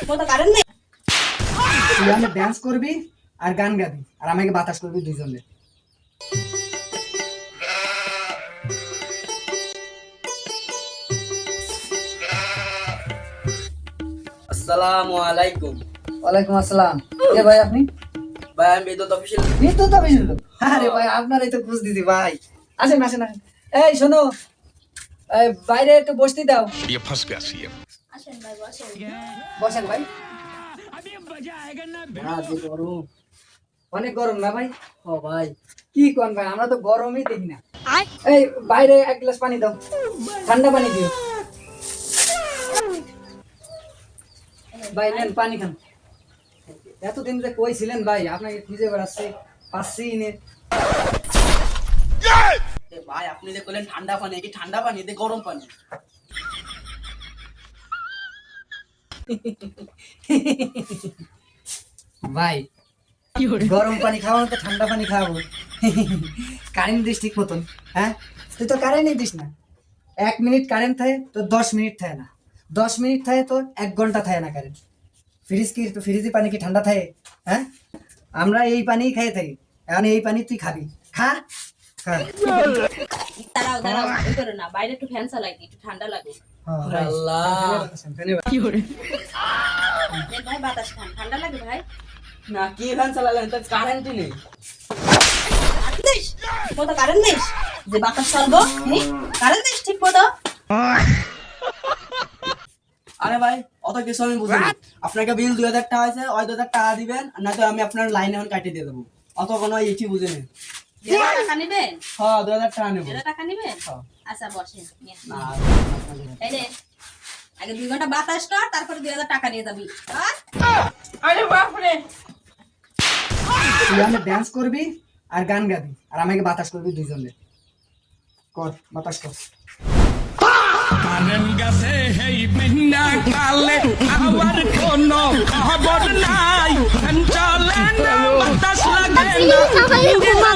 তুই আমি ডান্স করবি আর গান গাবি আর আমাকে বাতাস করবি দুইজনে। আসসালামু আলাইকুম। ওয়ালাইকুম আসসালাম। কে ভাই আপনি? ভাই আমি বিদ্যুৎ অফিসিয়াল। বিদ্যুৎ অফিসের লোক? আরে ভাই আপনারই তো খোঁজ দিদি ভাই। আসেন আসেন আসেন। এই শোনো, এই বাইরে একটু বসতে দাও। ये फंस गया सीएम। বসেন ভাই। আজ গরম, অনেক গরম না ভাই? ও ভাই কি কোন ভাই, আমরা তো গরমই দেখি না। এই বাইরে এক গ্লাস পানি দাও, ঠান্ডা পানি দিও। ভাই নেন পানি খান। এতদিন যে কই ছিলেন ভাই, আপনাকে খুঁজে বেড়াচ্ছি, পাচ্ছি নে। ভাই আপনি যে বললেন ঠান্ডা পানি, কি ঠান্ডা পানি দে গরম পানি? ভাই গরম পানি খাওয়ানো তো ঠান্ডা পানি খাওয়াবো? কারেন্ট দিস ঠিক মতন? হ্যাঁ তুই তো কারেন্টই দিস না। 1 মিনিট কারেন্ট থাকে তো 10 মিনিট থাকে না, 10 মিনিট থাকে তো 1 ঘন্টা থাকে না কারেন্ট। ফ্রিজ কি তো ফ্রিজে পানি কি ঠান্ডা থাকে? হ্যাঁ আমরা এই পানিই খেয়ে থাকি, এখন এই পানি তুই খাবি, খা খা। দাঁড়াও দাঁড়াও, ওই করো না, বাইরে একটু ফ্যান চালাই দিই, একটু ঠান্ডা লাগে। আল্লাহ দেখ ভাই বাতাস খান, ঠান্ডা লাগে ভাই। না কি ফ্যান চালালেন, তো কারেন্টই নেই। দিস মতো কারেন্ট দিস যে বাতাস চলবো, কারেন্ট দিস ঠিক মতো। আরে ভাই অত কিছু আমি বুঝিনি। আপনাকে বিল 2000 টাকা আছে, ওই 2000 টাকা দিবেন, না তো আমি আপনার লাইন এখন কাটিয়ে দিয়ে দেবো। অত কোনো ইটি বুঝিনি। 2000 টাকা নেবেন? হ্যাঁ 2000 টাকা নেবো। 2000 টাকা নেবেন? হ্যাঁ। আচ্ছা বসেন। না, এই রে আগে 2 ঘন্টা বাতাস কর, তারপরে 2000 টাকা নিয়ে যাবি। আরে বাপরে। তুই আমি ডান্স করবি আর গান গাবি আর আমাকে বাতাস করবি দুইজনে। কর বাতাস কর। কারেন্ট গেছে হেই মিন্না কালে আমার কোনো খবর নাই চলে না বাতাস লাগে না